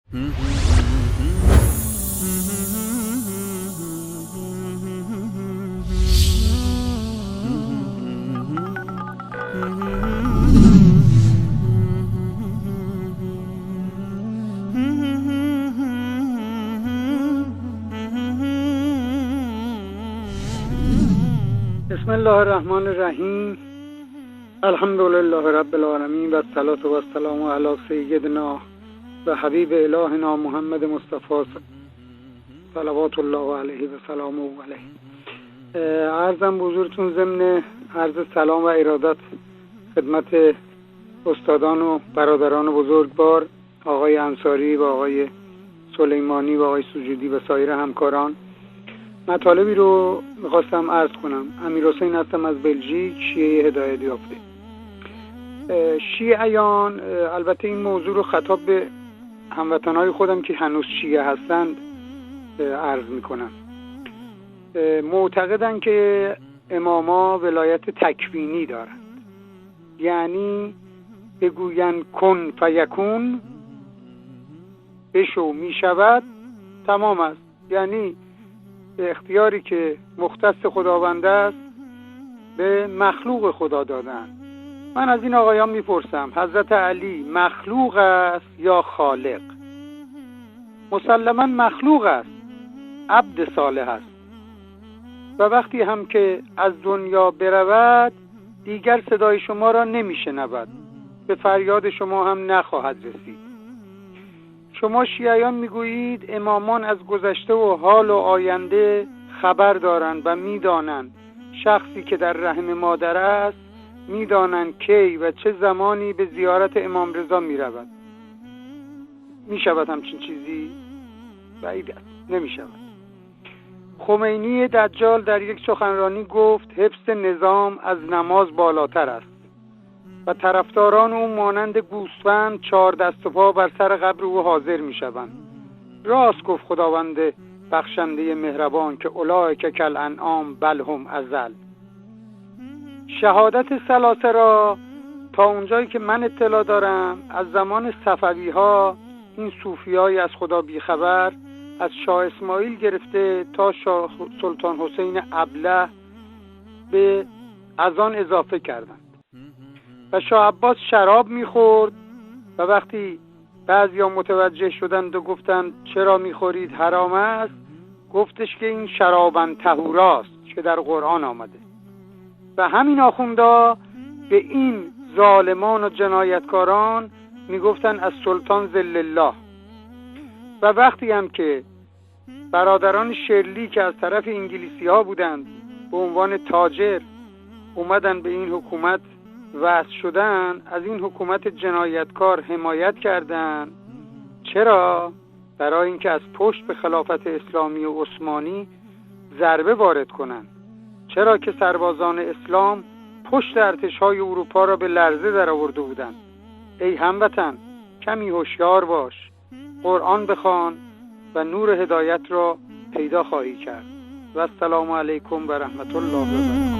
بسم الله الرحمن الرحیم. الحمدلله رب العالمین و الصلاة و السلام علی سیدنا و حبیب الهنا محمد مصطفی صلوات الله علیه و سلامه علیه. عرضم حضورتون ضمن عرض سلام و ارادت خدمت استادان و برادران بزرگوار آقای انصاری و آقای سلیمانی و آقای سجودی و سایر همکاران. مطالبی رو میخواستم عرض کنم. امیرحسین هستم از بلژیک، شیعه هدایت یافته. شیعیان، البته این موضوع رو خطاب به هموطنهای خودم که هنوز شیعه هستند عرض میکنم. معتقدن که اماما ولایت تکوینی دارند، یعنی بگوین کن فیکون، بشو میشود، تمام است. یعنی اختیاری که مختص خداوند است به مخلوق خدا دادن. من از این آقایان میپرسم حضرت علی مخلوق است یا خالق؟ مسلما مخلوق است، عبد صالح است و وقتی هم که از دنیا برود دیگر صدای شما را نمیشنود، به فریاد شما هم نخواهد رسید. شما شیعیان میگویید امامان از گذشته و حال و آینده خبر دارند و میدانند. شخصی که در رحم مادر است میدانند کی و چه زمانی به زیارت امام رضا میرود. میشود همچین چیزی؟ بعید است، نمیشود. خمینی دجال در یک سخنرانی گفت حفظ نظام از نماز بالاتر است و طرفداران او مانند گوسفند 4 دست و پا بر سر قبر او حاضر میشوند. راست گفت خداوند بخشنده مهربان که اولئک کالانعام بل هم اضل. شهادت ثلاثه را تا اونجایی که من اطلاع دارم از زمان صفوی ها این صوفیای از خدا بیخبر از شاه اسماعیل گرفته تا شاه سلطان حسین ابله به از آن اضافه کردند و شاه عباس شراب میخورد و وقتی بعضیا متوجه شدند و گفتند چرا میخورید، حرام است، گفتش که این شرابن طهوراست که در قرآن آمده. و همین آخوندا به این ظالمان و جنایتکاران میگفتن از سلطان ذل الله. و وقتی هم که برادران شرلی که از طرف انگلیسی ها بودند به عنوان تاجر اومدن به این حکومت وصل شدن، از این حکومت جنایتکار حمایت کردند. چرا؟ برای اینکه از پشت به خلافت اسلامی و عثمانی ضربه وارد کنند. چرا که سربازان اسلام پشت ارتش‌های اروپا را به لرزه در آورده بودند. ای هموطن، کمی هوشیار باش، قرآن بخوان و نور هدایت را پیدا خواهی کرد. و السلام علیکم و رحمت الله و برکاته.